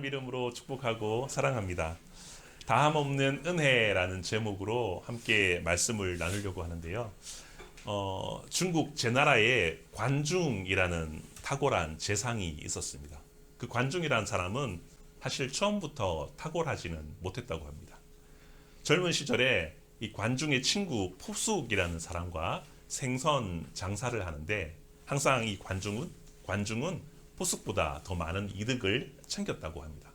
예수님 이름으로 축복하고 사랑합니다. 다함 없는 은혜라는 제목으로 함께 말씀을 나누려고 하는데요. 중국 제나라에 관중이라는 탁월한 재상이 있었습니다. 그 관중이라는 사람은 사실 처음부터 탁월하지는 못했다고 합니다. 젊은 시절에 이 관중의 친구 포숙이라는 사람과 생선 장사를 하는데 항상 이 관중은 포숙보다 더 많은 이득을 챙겼다고 합니다.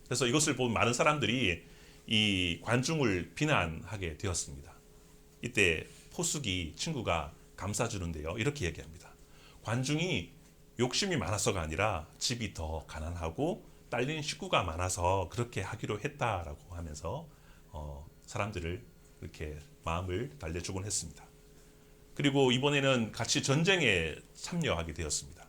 그래서 이것을 본 많은 사람들이 이 관중을 비난하게 되었습니다. 이때 포숙이 친구가 감싸주는데요. 이렇게 얘기합니다. 관중이 욕심이 많아서가 아니라 집이 더 가난하고 딸린 식구가 많아서 그렇게 하기로 했다라고 하면서 사람들을 이렇게 마음을 달래주곤 했습니다. 그리고 이번에는 같이 전쟁에 참여하게 되었습니다.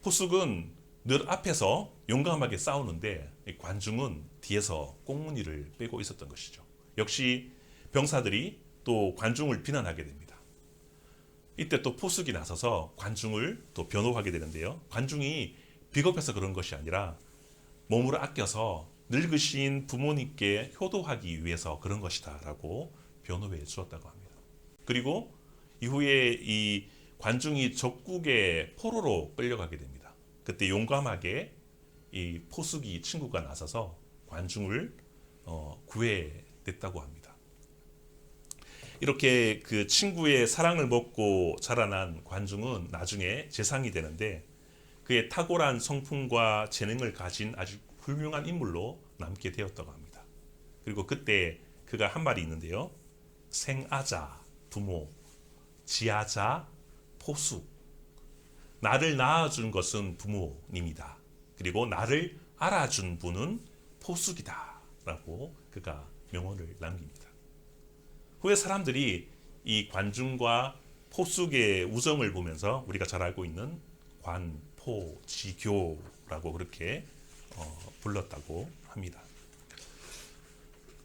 포숙은 늘 앞에서 용감하게 싸우는데 관중은 뒤에서 꽁무니를 빼고 있었던 것이죠. 역시 병사들이 또 관중을 비난하게 됩니다. 이때 또 포숙이 나서서 관중을 또 변호하게 되는데요. 관중이 비겁해서 그런 것이 아니라 몸을 아껴서 늙으신 부모님께 효도하기 위해서 그런 것이다 라고 변호해 주었다고 합니다. 그리고 이후에 이 관중이 적국의 포로로 끌려가게 됩니다. 그때 용감하게 이 포숙이 친구가 나서서 관중을 구해냈다고 합니다. 이렇게 그 친구의 사랑을 먹고 자라난 관중은 나중에 재상이 되는데 그의 탁월한 성품과 재능을 가진 아주 훌륭한 인물로 남게 되었다고 합니다. 그리고 그때 그가 한 말이 있는데요. 생아자 부모, 지아자 포숙. 나를 낳아준 것은 부모님이다. 그리고 나를 알아준 분은 포숙이다. 라고 그가 명언을 남깁니다. 후에 사람들이 이 관중과 포숙의 우정을 보면서 우리가 잘 알고 있는 관포지교라고 그렇게 불렀다고 합니다.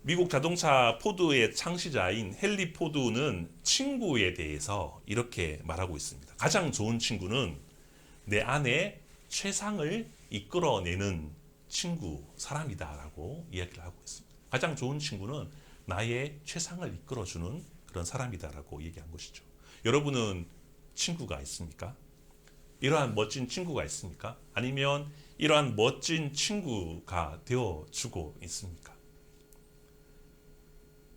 미국 자동차 포드의 창시자인 헨리 포드는 친구에 대해서 이렇게 말하고 있습니다. 가장 좋은 친구는 내 안에 최상을 이끌어내는 친구, 사람이다라고 이야기를 하고 있습니다. 가장 좋은 친구는 나의 최상을 이끌어주는 그런 사람이다라고 얘기한 것이죠. 여러분은 친구가 있습니까? 이러한 멋진 친구가 있습니까? 아니면 이러한 멋진 친구가 되어주고 있습니까?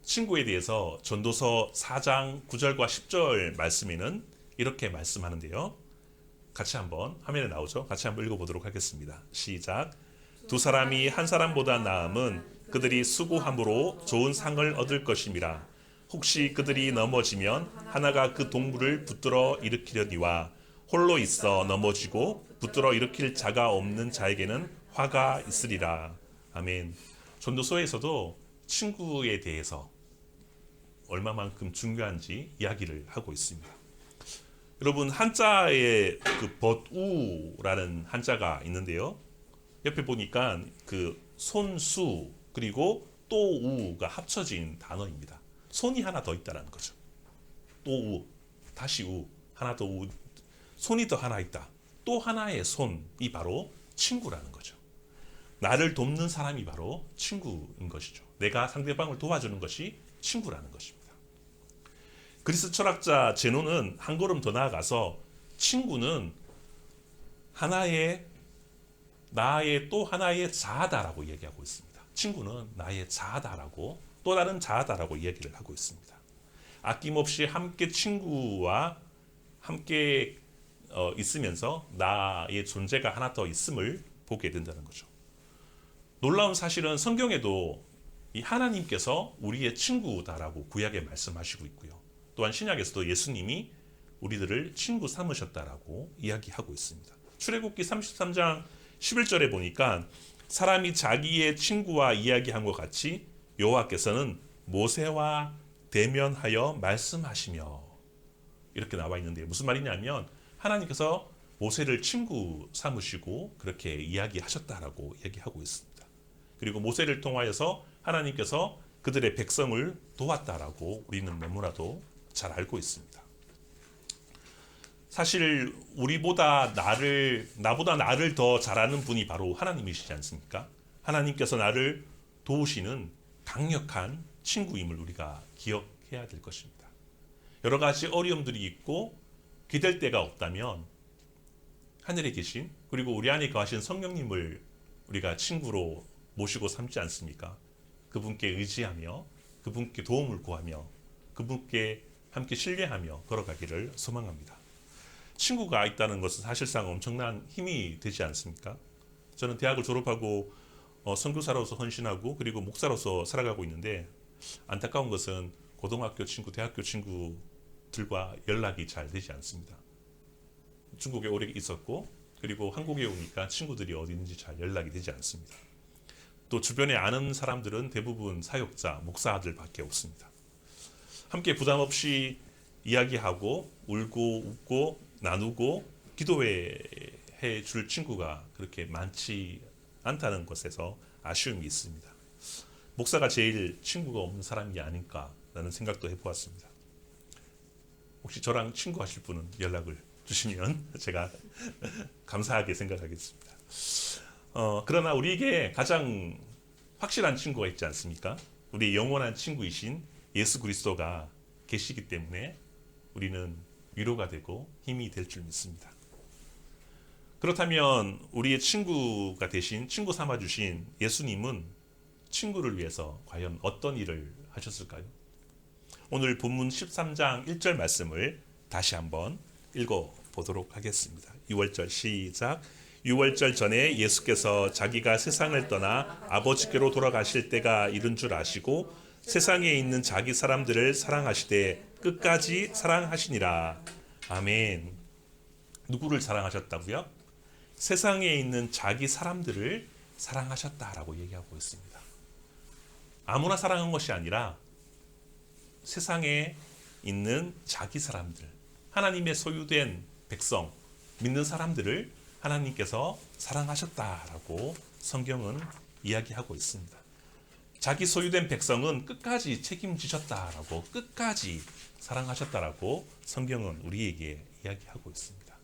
친구에 대해서 전도서 4장 9절과 10절 말씀에는 이렇게 말씀하는데요. 같이 한번 화면에 나오죠. 같이 한번 읽어보도록 하겠습니다. 시작. 두 사람이 한 사람보다 나음은 그들이 수고함으로 좋은 상을 얻을 것임이라. 혹시 그들이 넘어지면 하나가 그 동물을 붙들어 일으키려니와 홀로 있어 넘어지고 붙들어 일으킬 자가 없는 자에게는 화가 있으리라. 아멘. 전도서에서도 친구에 대해서 얼마만큼 중요한지 이야기를 하고 있습니다. 여러분 한자에 그 벗우라는 한자가 있는데요. 옆에 보니까 그 손수 그리고 또우가 합쳐진 단어입니다. 손이 하나 더 있다는 거죠. 또우 다시 우 하나 더 우 손이 더 하나 있다. 또 하나의 손이 바로 친구라는 거죠. 나를 돕는 사람이 바로 친구인 것이죠. 내가 상대방을 도와주는 것이 친구라는 것입니다. 그리스 철학자 제논은 한 걸음 더 나아가서 친구는 나의 또 하나의 자아다라고 얘기하고 있습니다. 친구는 나의 자아다라고 또 다른 자아다라고 얘기를 하고 있습니다. 아낌없이 함께 친구와 함께 있으면서 나의 존재가 하나 더 있음을 보게 된다는 거죠. 놀라운 사실은 성경에도 이 하나님께서 우리의 친구다라고 구약에 말씀하시고 있고요. 또한 신약에서도 예수님이 우리들을 친구 삼으셨다라고 이야기하고 있습니다. 출애굽기 33장 11절에 보니까 사람이 자기의 친구와 이야기한 것 같이 여호와께서는 모세와 대면하여 말씀하시며 이렇게 나와 있는데 무슨 말이냐면 하나님께서 모세를 친구 삼으시고 그렇게 이야기하셨다라고 얘기하고 있습니다. 그리고 모세를 통하여서 하나님께서 그들의 백성을 도왔다라고 우리는 너무나도 잘 알고 있습니다. 사실 나보다 나를 더 잘하는 분이 바로 하나님이시지 않습니까? 하나님께서 나를 도우시는 강력한 친구임을 우리가 기억해야 될 것입니다. 여러 가지 어려움들이 있고 기댈 데가 없다면 하늘에 계신, 그리고 우리 안에 거하신 성령님을 우리가 친구로 모시고 삼지 않습니까? 그분께 의지하며 그분께 도움을 구하며 그분께 함께 신뢰하며 걸어가기를 소망합니다. 친구가 있다는 것은 사실상 엄청난 힘이 되지 않습니까? 저는 대학을 졸업하고 선교사로서 헌신하고 그리고 목사로서 살아가고 있는데, 안타까운 것은 고등학교 친구, 대학교 친구들과 연락이 잘 되지 않습니다. 중국에 오래 있었고 그리고 한국에 오니까 친구들이 어디 있는지 잘 연락이 되지 않습니다. 또 주변에 아는 사람들은 대부분 사역자, 목사들밖에 없습니다. 함께 부담 없이 이야기하고 울고 웃고 나누고 기도해 줄 친구가 그렇게 많지 않다는 것에서 아쉬움이 있습니다. 목사가 제일 친구가 없는 사람이 아닐까라는 생각도 해보았습니다. 혹시 저랑 친구하실 분은 연락을 주시면 제가 감사하게 생각하겠습니다. 그러나 우리에게 가장 확실한 친구가 있지 않습니까? 우리 영원한 친구이신 예수 그리스도가 계시기 때문에 우리는 위로가 되고 힘이 될 줄 믿습니다. 그렇다면 우리의 친구가 되신, 친구 삼아주신 예수님은 친구를 위해서 과연 어떤 일을 하셨을까요? 오늘 본문 13장 1절 말씀을 다시 한번 읽어보도록 하겠습니다. 6월절 시작. 6월절 전에 예수께서 자기가 세상을 떠나 아버지께로 돌아가실 때가 이른 줄 아시고 세상에 있는 자기 사람들을 사랑하시되 끝까지 사랑하시니라. 아멘. 누구를 사랑하셨다고요? 세상에 있는 자기 사람들을 사랑하셨다라고 얘기하고 있습니다. 아무나 사랑한 것이 아니라 세상에 있는 자기 사람들, 하나님의 소유된 백성, 믿는 사람들을 하나님께서 사랑하셨다라고 성경은 이야기하고 있습니다. 자기 소유된 백성은 끝까지 책임지셨다라고, 끝까지 사랑하셨다라고 성경은 우리에게 이야기하고 있습니다.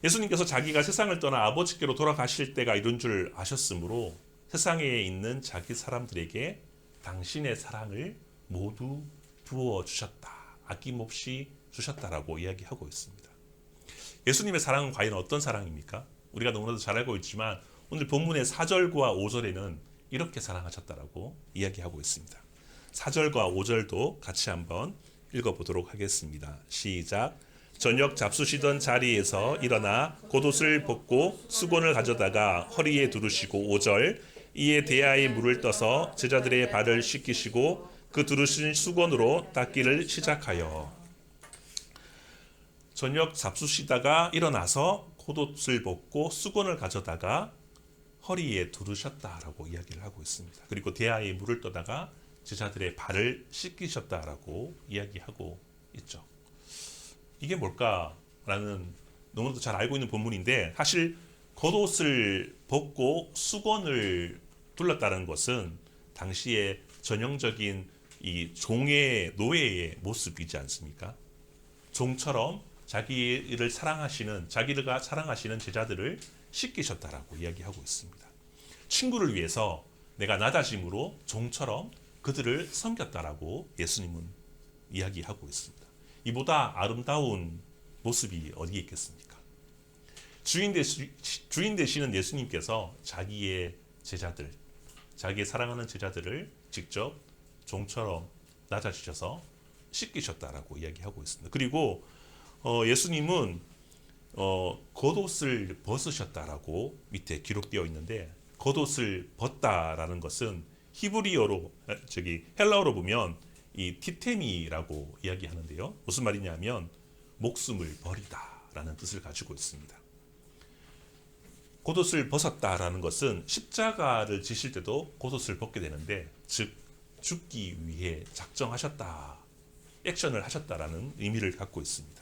예수님께서 자기가 세상을 떠나 아버지께로 돌아가실 때가 이른 줄 아셨으므로 세상에 있는 자기 사람들에게 당신의 사랑을 모두 부어주셨다, 아낌없이 주셨다라고 이야기하고 있습니다. 예수님의 사랑은 과연 어떤 사랑입니까? 우리가 너무나도 잘 알고 있지만 오늘 본문의 4절과 5절에는 이렇게 사랑하셨다라고 이야기하고 있습니다. 4절과 5절도 같이 한번 읽어보도록 하겠습니다. 시작. 저녁 잡수시던 자리에서 일어나 겉옷을 벗고 수건을 가져다가 허리에 두르시고 5절. 이에 대야에 물을 떠서 제자들의 발을 씻기시고 그 두르신 수건으로 닦기를 시작하여. 저녁 잡수시다가 일어나서 겉옷을 벗고 수건을 가져다가 허리에 두르셨다라고 이야기를 하고 있습니다. 그리고 대야에 물을 떠다가 제자들의 발을 씻기셨다라고 이야기하고 있죠. 이게 뭘까라는 너무나도 잘 알고 있는 본문인데, 사실 겉옷을 벗고 수건을 둘렀다는 것은 당시의 전형적인 이 종의 노예의 모습이지 않습니까? 종처럼 자기를 사랑하시는, 자기가 사랑하시는 제자들을 씻기셨다라고 이야기하고 있습니다. 친구를 위해서 내가 낮아짐으로 종처럼 그들을 섬겼다라고 예수님은 이야기하고 있습니다. 이보다 아름다운 모습이 어디에 있겠습니까? 주인 되시는 예수님께서 자기의 제자들, 자기의 사랑하는 제자들을 직접 종처럼 낮아지셔서 씻기셨다라고 이야기하고 있습니다. 그리고 예수님은 겉옷을 벗으셨다라고 밑에 기록되어 있는데, 겉옷을 벗다라는 것은 히브리어로, 헬라어로 보면 이 티테미라고 이야기하는데요. 무슨 말이냐면 목숨을 버리다라는 뜻을 가지고 있습니다. 겉옷을 벗었다라는 것은 십자가를 지실 때도 겉옷을 벗게 되는데, 즉 죽기 위해 작정하셨다, 액션을 하셨다라는 의미를 갖고 있습니다.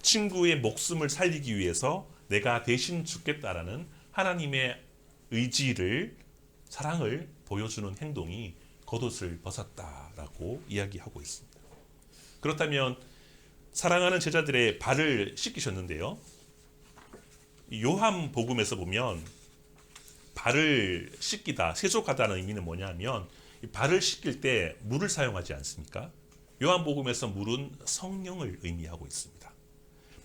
친구의 목숨을 살리기 위해서 내가 대신 죽겠다라는 하나님의 의지를, 사랑을 보여주는 행동이 겉옷을 벗었다라고 이야기하고 있습니다. 그렇다면 사랑하는 제자들의 발을 씻기셨는데요. 요한복음에서 보면 발을 씻기다, 세족하다는 의미는 뭐냐면 발을 씻길 때 물을 사용하지 않습니까? 요한복음에서 물은 성령을 의미하고 있습니다.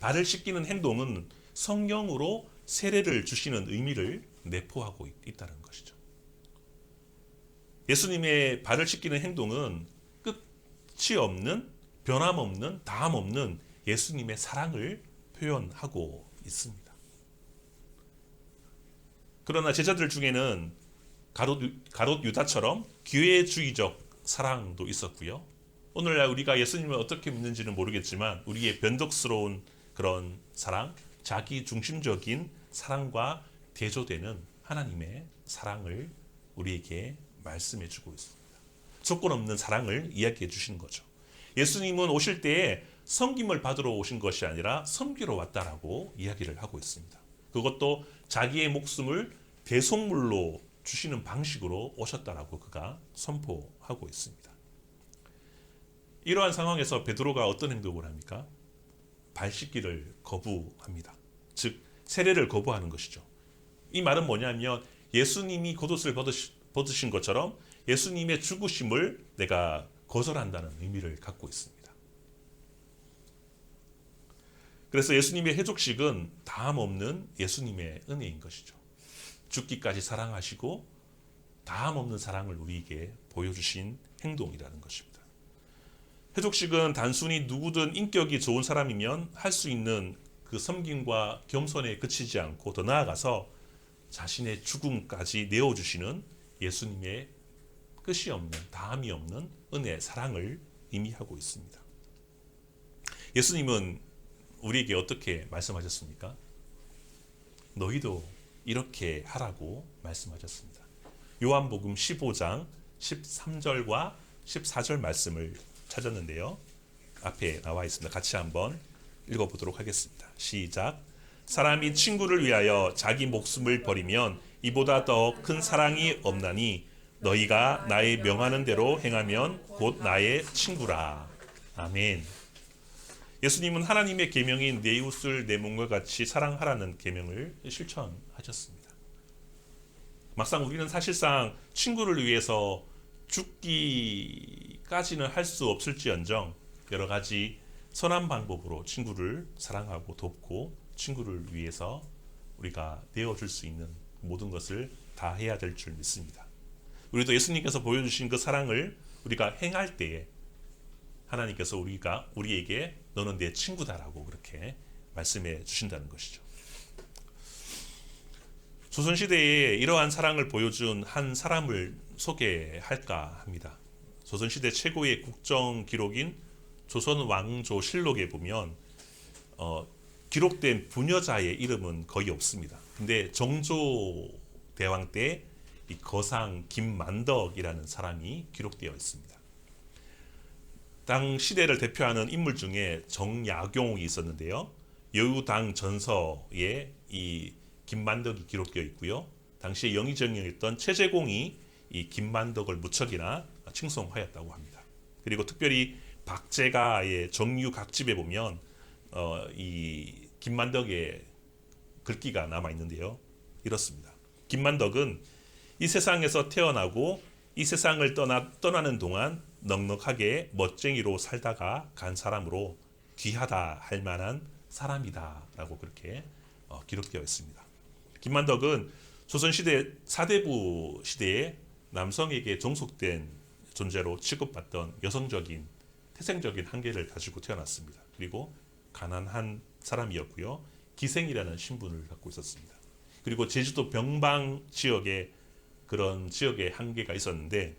발을 씻기는 행동은 성령으로 세례를 주시는 의미를 내포하고 있다는 것이죠. 예수님의 발을 씻기는 행동은 끝이 없는, 변함없는, 다함없는 예수님의 사랑을 표현하고 있습니다. 그러나 제자들 중에는 가롯 유다처럼 기회주의적 사랑도 있었고요. 오늘날 우리가 예수님을 어떻게 믿는지는 모르겠지만 우리의 변덕스러운 그런 사랑, 자기 중심적인 사랑과 대조되는 하나님의 사랑을 우리에게 말씀해 주고 있습니다. 조건 없는 사랑을 이야기해 주시는 거죠. 예수님은 오실 때에 섬김을 받으러 오신 것이 아니라 섬기러 왔다라고 이야기를 하고 있습니다. 그것도 자기의 목숨을 대속물로 주시는 방식으로 오셨다라고 그가 선포하고 있습니다. 이러한 상황에서 베드로가 어떤 행동을 합니까? 발 씻기를 거부합니다. 즉 세례를 거부하는 것이죠. 이 말은 뭐냐면 예수님이 겉옷을 벗으신 것처럼 예수님의 죽으심을 내가 거절한다는 의미를 갖고 있습니다. 그래서 예수님의 해족식은 다함없는 예수님의 은혜인 것이죠. 죽기까지 사랑하시고 다함없는 사랑을 우리에게 보여주신 행동이라는 것입니다. 해족식은 단순히 누구든 인격이 좋은 사람이면 할 수 있는 그 섬김과 겸손에 그치지 않고 더 나아가서 자신의 죽음까지 내어주시는 예수님의 끝이 없는, 다함이 없는 은혜, 사랑을 의미하고 있습니다. 예수님은 우리에게 어떻게 말씀하셨습니까? 너희도 이렇게 하라고 말씀하셨습니다. 요한복음 15장 13절과 14절 말씀을 찾았는데요. 앞에 나와 있습니다. 같이 한번 읽어보도록 하겠습니다. 시작. 사람이 친구를 위하여 자기 목숨을 버리면 이보다 더 큰 사랑이 없나니 너희가 나의 명하는 대로 행하면 곧 나의 친구라. 아멘. 예수님은 하나님의 계명인 내 이웃을 내 몸과 같이 사랑하라는 계명을 실천하셨습니다. 막상 우리는 사실상 친구를 위해서 죽기까지는 할 수 없을지언정 여러 가지 선한 방법으로 친구를 사랑하고 돕고 친구를 위해서 우리가 내어줄 수 있는 모든 것을 다 해야 될 줄 믿습니다. 우리도 예수님께서 보여주신 그 사랑을 우리가 행할 때에 하나님께서 우리에게 너는 내 친구다라고 그렇게 말씀해 주신다는 것이죠. 조선시대에 이러한 사랑을 보여준 한 사람을 소개할까 합니다. 조선시대 최고의 국정 기록인 조선왕조실록에 보면 기록된 부녀자의 이름은 거의 없습니다. 근데 정조대왕 때 이 거상 김만덕이라는 사람이 기록되어 있습니다. 당 시대를 대표하는 인물 중에 정약용이 있었는데요. 여우당 전서에 이 김만덕이 기록되어 있고요. 당시에 영의정이었던 최재공이 이 김만덕을 무척이나 칭송하였다고 합니다. 그리고 특별히 박제가의 정유각집에 보면 이 김만덕의 글귀가 남아 있는데요. 이렇습니다. 김만덕은 이 세상에서 태어나고 이 세상을 떠나는 동안 넉넉하게 멋쟁이로 살다가 간 사람으로 귀하다 할 만한 사람이다 라고 그렇게 기록되어 있습니다. 김만덕은 조선시대 사대부 시대에 남성에게 종속된 존재로 취급받던 여성적인 태생적인 한계를 가지고 태어났습니다. 그리고 가난한 사람이었고요. 기생이라는 신분을 갖고 있었습니다. 그리고 제주도 병방 지역에 그런 지역의 한계가 있었는데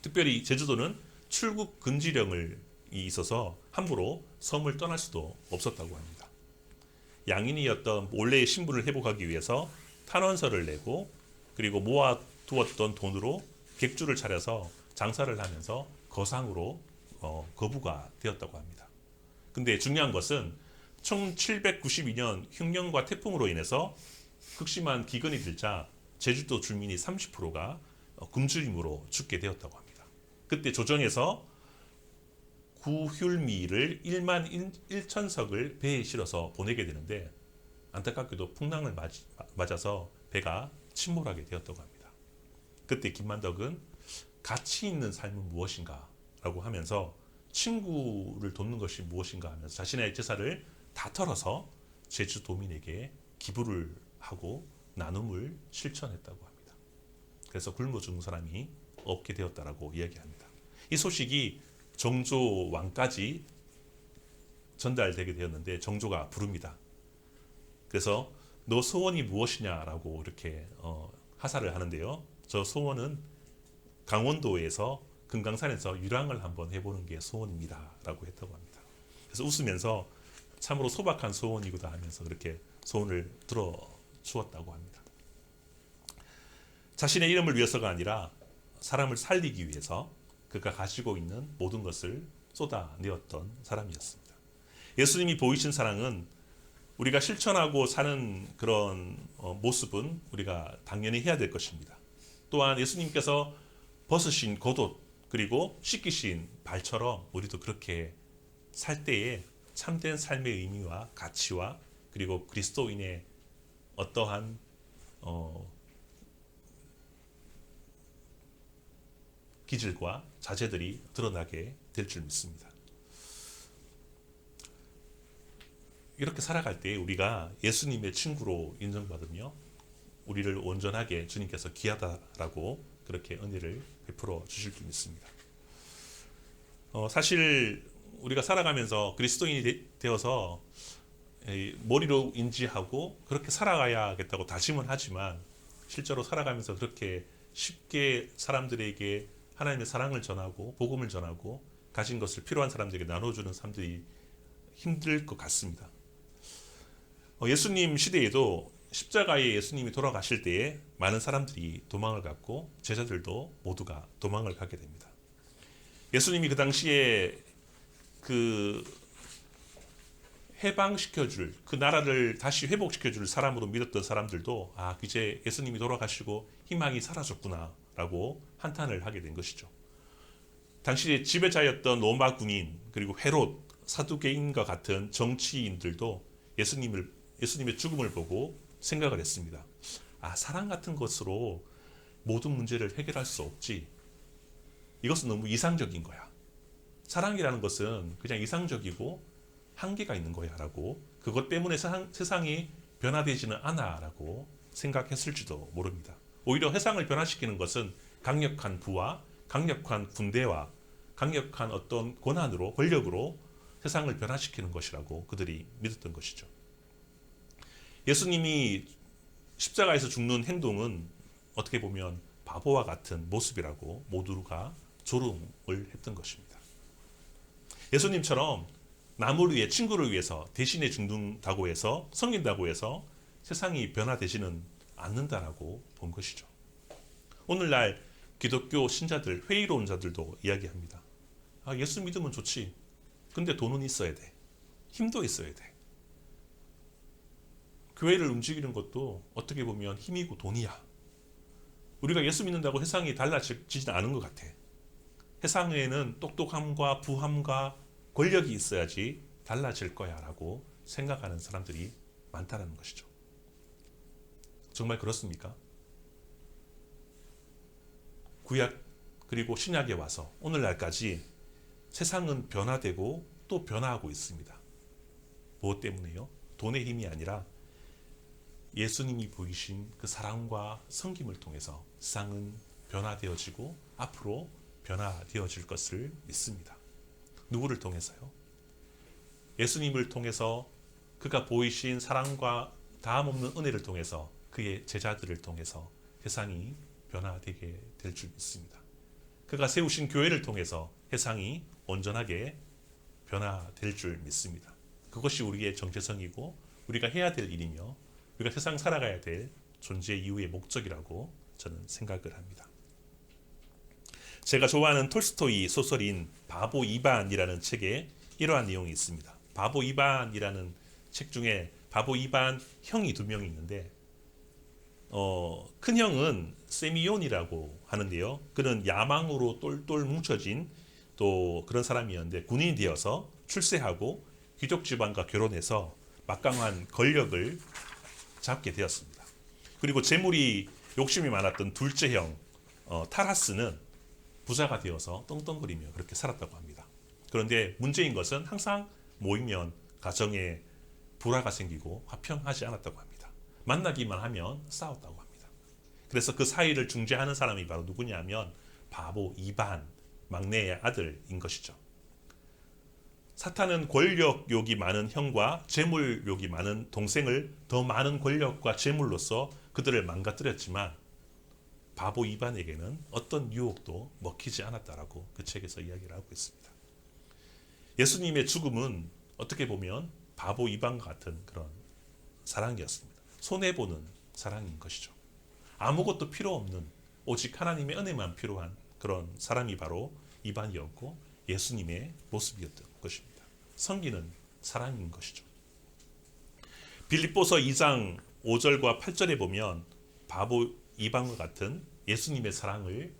특별히 제주도는 출국 금지령이 있어서 함부로 섬을 떠날 수도 없었다고 합니다. 양인이었던 원래의 신분을 회복하기 위해서 탄원서를 내고 그리고 모아두었던 돈으로 객주를 차려서 장사를 하면서 거상으로 거부가 되었다고 합니다. 근데 중요한 것은 1792년 흉년과 태풍으로 인해서 극심한 기근이 들자 제주도 주민이 30%가 굶주림으로 죽게 되었다고 합니다. 그때 조정에서 구휼미를 1만 1천석을 배에 실어서 보내게 되는데 안타깝게도 풍랑을 맞아서 배가 침몰하게 되었다고 합니다. 그때 김만덕은 가치 있는 삶은 무엇인가 라고 하면서 친구를 돕는 것이 무엇인가 하면서 자신의 재산을 다 털어서 제주도민에게 기부를 하고 나눔을 실천했다고 합니다. 그래서 굶어 죽는 사람이 없게 되었다라고 이야기합니다. 이 소식이 정조 왕까지 전달되게 되었는데 정조가 부릅니다. 그래서 너 소원이 무엇이냐라고 이렇게 하사를 하는데요. 저 소원은 강원도에서 금강산에서 유랑을 한번 해보는 게 소원입니다라고 했다고 합니다. 그래서 웃으면서 참으로 소박한 소원이구나 하면서 그렇게 소원을 들어 주었다고 합니다. 자신의 이름을 위해서가 아니라 사람을 살리기 위해서 그가 가지고 있는 모든 것을 쏟아내었던 사람이었습니다. 예수님이 보이신 사랑은 우리가 실천하고 사는 그런 모습은 우리가 당연히 해야 될 것입니다. 또한 예수님께서 벗으신 겉옷 그리고 씻기신 발처럼 우리도 그렇게 살 때에 참된 삶의 의미와 가치와 그리고 그리스도인의 어떠한 기질과 자제들이 드러나게 될 줄 믿습니다. 이렇게 살아갈 때 우리가 예수님의 친구로 인정받으며 우리를 온전하게 주님께서 귀하다라고 그렇게 은혜를 베풀어 주실 줄 믿습니다. 사실 우리가 살아가면서 그리스도인이 되어서 머리로 인지하고 그렇게 살아가야겠다고 다짐은 하지만 실제로 살아가면서 그렇게 쉽게 사람들에게 하나님의 사랑을 전하고 복음을 전하고 가진 것을 필요한 사람들에게 나눠주는 사람들이 힘들 것 같습니다. 예수님 시대에도 십자가에 예수님이 돌아가실 때에 많은 사람들이 도망을 갔고 제자들도 모두가 도망을 가게 됩니다. 예수님이 그 당시에 그 해방시켜줄 그 나라를 다시 회복시켜줄 사람으로 믿었던 사람들도 이제 예수님이 돌아가시고 희망이 사라졌구나 라고 한탄을 하게 된 것이죠. 당시에 지배자였던 로마 군인 그리고 헤롯 사두개인과 같은 정치인들도 예수님의 죽음을 보고 생각을 했습니다. 사랑 같은 것으로 모든 문제를 해결할 수 없지. 이것은 너무 이상적인 거야. 사랑이라는 것은 그냥 이상적이고 한계가 있는 거야 라고 그것 때문에 세상이 변화되지는 않아 라고 생각했을지도 모릅니다. 오히려 세상을 변화시키는 것은 강력한 부와 강력한 군대와 강력한 어떤 권한으로 권력으로 세상을 변화시키는 것이라고 그들이 믿었던 것이죠. 예수님이 십자가에서 죽는 행동은 어떻게 보면 바보와 같은 모습이라고 모두가 조롱을 했던 것입니다. 예수님처럼 남을 위해 친구를 위해서 대신에 죽는다고 해서 섬긴다고 해서 세상이 변화되지는 않는다라고 본 것이죠. 오늘날 기독교 신자들, 회의로운 자들도 이야기합니다. 예수 믿으면 좋지. 근데 돈은 있어야 돼. 힘도 있어야 돼. 교회를 움직이는 것도 어떻게 보면 힘이고 돈이야. 우리가 예수 믿는다고 세상이 달라지지는 않은 것 같아. 세상에는 똑똑함과 부함과 권력이 있어야지 달라질 거야 라고 생각하는 사람들이 많다는 것이죠. 정말 그렇습니까? 구약 그리고 신약에 와서 오늘날까지 세상은 변화되고 또 변화하고 있습니다. 무엇 때문에요? 돈의 힘이 아니라 예수님이 보이신 그 사랑과 섬김을 통해서 세상은 변화되어지고 앞으로 변화되어질 것을 믿습니다. 누구를 통해서요? 예수님을 통해서 그가 보이신 사랑과 다함없는 은혜를 통해서 그의 제자들을 통해서 세상이 변화되게 될 줄 믿습니다. 그가 세우신 교회를 통해서 세상이 온전하게 변화될 줄 믿습니다. 그것이 우리의 정체성이고 우리가 해야 될 일이며 우리가 세상 살아가야 될 존재 이유의 목적이라고 저는 생각을 합니다. 제가 좋아하는 톨스토이 소설인 바보 이반이라는 책에 이러한 내용이 있습니다. 바보 이반이라는 책 중에 바보 이반 형이 두 명이 있는데 큰 형은 세미온이라고 하는데요. 그는 야망으로 똘똘 뭉쳐진 또 그런 사람이었는데 군인이 되어서 출세하고 귀족 집안과 결혼해서 막강한 권력을 잡게 되었습니다. 그리고 재물이 욕심이 많았던 둘째 형 타라스는 부자가 되어서 떵떵거리며 그렇게 살았다고 합니다. 그런데 문제인 것은 항상 모이면 가정에 불화가 생기고 화평하지 않았다고 합니다. 만나기만 하면 싸웠다고 합니다. 그래서 그 사이를 중재하는 사람이 바로 누구냐면 바보 이반, 막내의 아들인 것이죠. 사탄은 권력욕이 많은 형과 재물욕이 많은 동생을 더 많은 권력과 재물로서 그들을 망가뜨렸지만 바보 이반에게는 어떤 유혹도 먹히지 않았다라고 그 책에서 이야기를 하고 있습니다. 예수님의 죽음은 어떻게 보면 바보 이반과 같은 그런 사랑이었습니다. 손해보는 사랑인 것이죠. 아무것도 필요 없는 오직 하나님의 은혜만 필요한 그런 사람이 바로 이반이었고 예수님의 모습이었던 것입니다. 섬기는 사랑인 것이죠. 빌립보서 2장 5절과 8절에 보면 바보 이방과 같은 예수님의 사랑을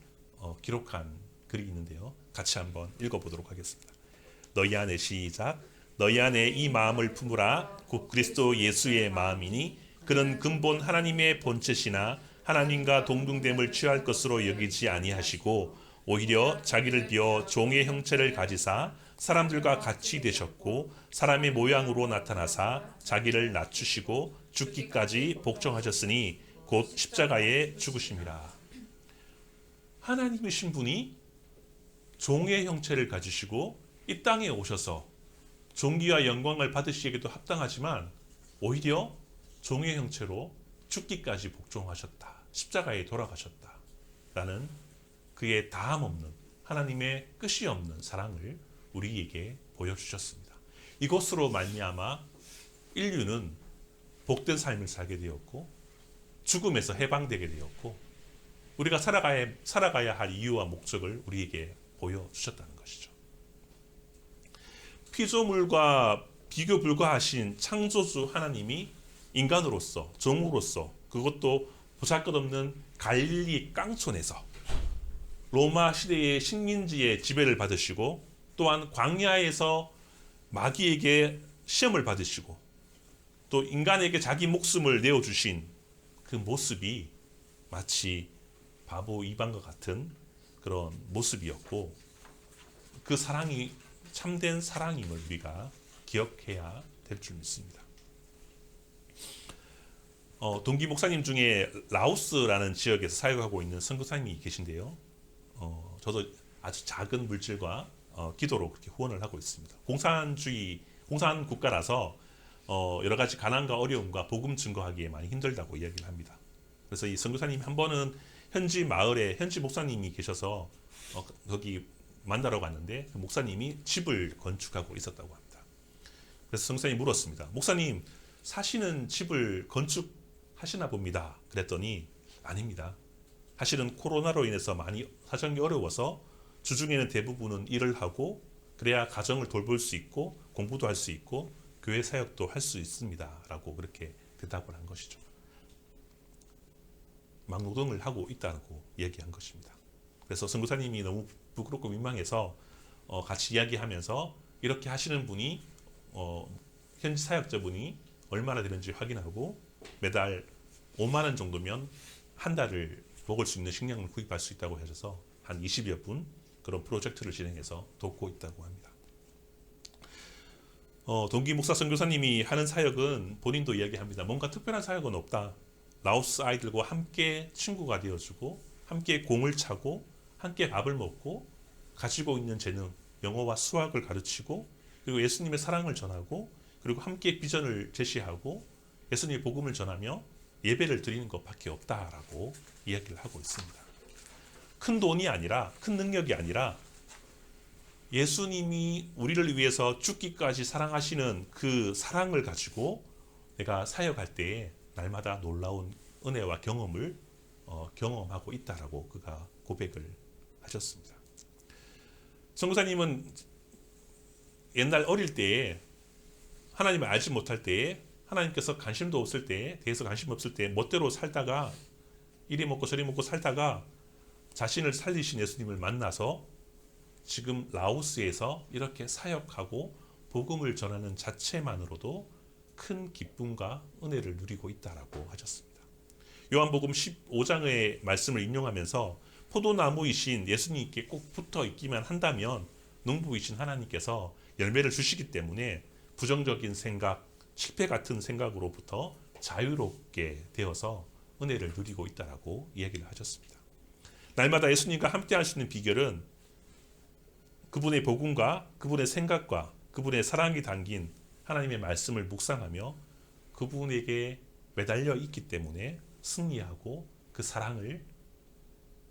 기록한 글이 있는데요. 같이 한번 읽어보도록 하겠습니다. 너희 안에 시작. 너희 안에 이 마음을 품으라. 곧 그리스도 예수의 마음이니 그는 근본 하나님의 본체시나 하나님과 동등됨을 취할 것으로 여기지 아니하시고 오히려 자기를 비워 종의 형체를 가지사 사람들과 같이 되셨고 사람의 모양으로 나타나사 자기를 낮추시고 죽기까지 복종하셨으니 곧 십자가에 죽으심이라. 하나님이신 분이 종의 형체를 가지시고 이 땅에 오셔서 존귀와 영광을 받으시기에도 합당하지만 오히려 종의 형체로 죽기까지 복종하셨다. 십자가에 돌아가셨다라는 그의 다함없는 하나님의 끝이 없는 사랑을 우리에게 보여주셨습니다. 이것으로 말미암아 인류는 복된 삶을 살게 되었고 죽음에서 해방되게 되었고 우리가 살아가야 할 이유와 목적을 우리에게 보여주셨다는 것이죠. 피조물과 비교 불가하신 창조주 하나님이 인간으로서 종으로서 그것도 보잘것없는 갈릴리 깡촌에서 로마 시대의 식민지의 지배를 받으시고 또한 광야에서 마귀에게 시험을 받으시고 또 인간에게 자기 목숨을 내어주신 그 모습이 마치 바보 이방과 같은 그런 모습이었고 그 사랑이 참된 사랑임을 우리가 기억해야 될 줄 믿습니다. 동기 목사님 중에 라오스라는 지역에서 사역하고 있는 선교사님이 계신데요. 저도 아주 작은 물질과 기도로 그렇게 후원을 하고 있습니다. 공산 국가라서 여러 가지 가난과 어려움과 복음 증거하기에 많이 힘들다고 이야기를 합니다. 그래서 이 선교사님 한 번은 현지 마을에 현지 목사님이 계셔서 거기 만나러 갔는데 그 목사님이 집을 건축하고 있었다고 합니다. 그래서 선교사님이 물었습니다. 목사님 사시는 집을 건축하시나 봅니다. 그랬더니 아닙니다. 사실은 코로나로 인해서 많이 사정이 어려워서 주중에는 대부분은 일을 하고 그래야 가정을 돌볼 수 있고 공부도 할 수 있고 교회 사역도 할 수 있습니다. 라고 그렇게 대답을 한 것이죠. 막노동을 하고 있다고 얘기한 것입니다. 그래서 선교사님이 너무 부끄럽고 민망해서 같이 이야기하면서 이렇게 하시는 분이 현지 사역자분이 얼마나 되는지 확인하고 매달 5만 원 정도면 한 달을 먹을 수 있는 식량을 구입할 수 있다고 하셔서 한 20여 분 그런 프로젝트를 진행해서 돕고 있다고 합니다. 동기 목사 선교사님이 하는 사역은 본인도 이야기합니다. 뭔가 특별한 사역은 없다. 라오스 아이들과 함께 친구가 되어주고 함께 공을 차고 함께 밥을 먹고 가지고 있는 재능, 영어와 수학을 가르치고 그리고 예수님의 사랑을 전하고 그리고 함께 비전을 제시하고 예수님의 복음을 전하며 예배를 드리는 것밖에 없다라고 이야기를 하고 있습니다. 큰 돈이 아니라 큰 능력이 아니라 예수님이 우리를 위해서 죽기까지 사랑하시는 그 사랑을 가지고 내가 사역할 때에 날마다 놀라운 은혜와 경험을 경험하고 있다라고 그가 고백을 하셨습니다. 선교사님은 옛날 어릴 때에 하나님을 알지 못할 때에 하나님께서 관심도 없을 때에 대해서 관심 없을 때 멋대로 살다가 이리 먹고 저리 먹고 살다가 자신을 살리신 예수님을 만나서 지금 라오스에서 이렇게 사역하고 복음을 전하는 자체만으로도 큰 기쁨과 은혜를 누리고 있다라고 하셨습니다. 요한복음 15장의 말씀을 인용하면서 포도나무이신 예수님께 꼭 붙어 있기만 한다면 농부이신 하나님께서 열매를 주시기 때문에 부정적인 생각, 실패 같은 생각으로부터 자유롭게 되어서 은혜를 누리고 있다라고 이야기를 하셨습니다. 날마다 예수님과 함께 할 수 있는 비결은 그분의 복음과 그분의 생각과 그분의 사랑이 담긴 하나님의 말씀을 묵상하며 그분에게 매달려 있기 때문에 승리하고 그 사랑을,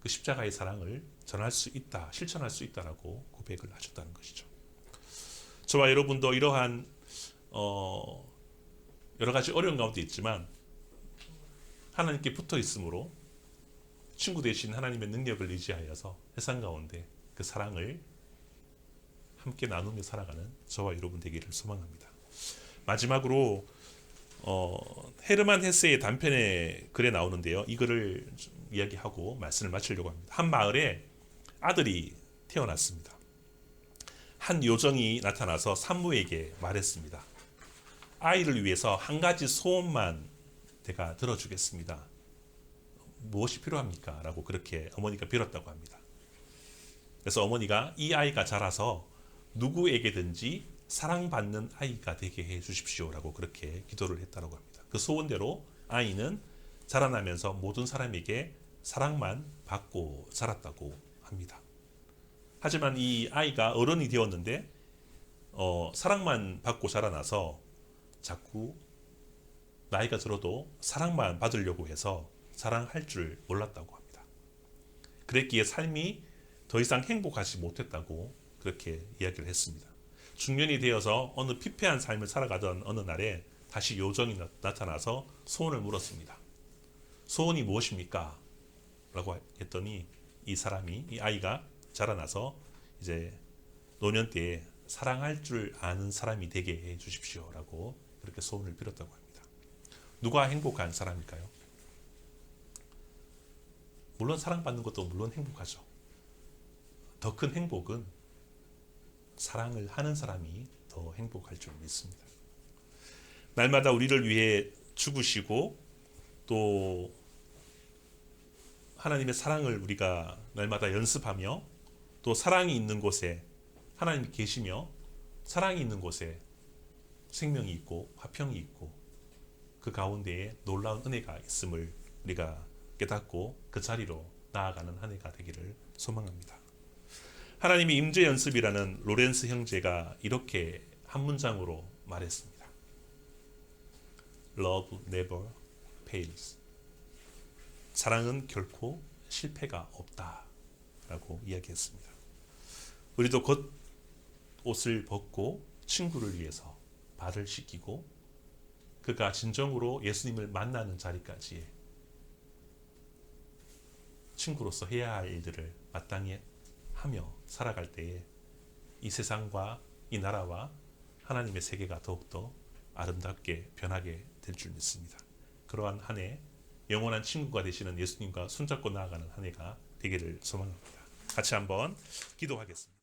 그 십자가의 사랑을 전할 수 있다, 실천할 수 있다라고 고백을 하셨다는 것이죠. 저와 여러분도 이러한 여러 가지 어려운 가운데 있지만 하나님께 붙어 있으므로 친구 되신 하나님의 능력을 의지하여서 세상 가운데 그 사랑을 함께 나누며 살아가는 저와 여러분 되기를 소망합니다. 마지막으로 헤르만 헤세의 단편의 글에 나오는데요. 이 글을 이야기하고 말씀을 마치려고 합니다. 한 마을에 아들이 태어났습니다. 한 요정이 나타나서 산모에게 말했습니다. 아이를 위해서 한 가지 소원만 내가 들어주겠습니다. 무엇이 필요합니까? 라고 그렇게 어머니가 빌었다고 합니다. 그래서 어머니가 이 아이가 자라서 누구에게든지 사랑받는 아이가 되게 해 주십시오라고 그렇게 기도를 했다고 합니다. 그 소원대로 아이는 자라나면서 모든 사람에게 사랑만 받고 자랐다고 합니다. 하지만 이 아이가 어른이 되었는데 사랑만 받고 자라나서 자꾸 나이가 들어도 사랑만 받으려고 해서 사랑할 줄 몰랐다고 합니다. 그랬기에 삶이 더 이상 행복하지 못했다고 그렇게 이야기를 했습니다. 중년이 되어서 어느 피폐한 삶을 살아가던 어느 날에 다시 요정이 나타나서 소원을 물었습니다. 소원이 무엇입니까? 라고 했더니 이 아이가 자라나서 이제 노년 때에 사랑할 줄 아는 사람이 되게 해 주십시오라고 그렇게 소원을 빌었다고 합니다. 누가 행복한 사람일까요? 물론 사랑받는 것도 물론 행복하죠. 더 큰 행복은 사랑을 하는 사람이 더 행복할 줄 믿습니다. 날마다 우리를 위해 죽으시고 또 하나님의 사랑을 우리가 날마다 연습하며 또 사랑이 있는 곳에 하나님이 계시며 사랑이 있는 곳에 생명이 있고 화평이 있고 그 가운데에 놀라운 은혜가 있음을 우리가 깨닫고 그 자리로 나아가는 한 해가 되기를 소망합니다. 하나님의 임재 연습이라는 로렌스 형제가 이렇게 한 문장으로 말했습니다. Love never fails. 사랑은 결코 실패가 없다 라고 이야기했습니다. 우리도 겉옷을 벗고 친구를 위해서 발을 씻기고 그가 진정으로 예수님을 만나는 자리까지 친구로서 해야 할 일들을 마땅히 하며 살아갈 때에 이 세상과 이 나라와 하나님의 세계가 더욱더 아름답게 변하게 될 줄 믿습니다. 그러한 한 해 영원한 친구가 되시는 예수님과 손잡고 나아가는 한 해가 되기를 소망합니다. 같이 한번 기도하겠습니다.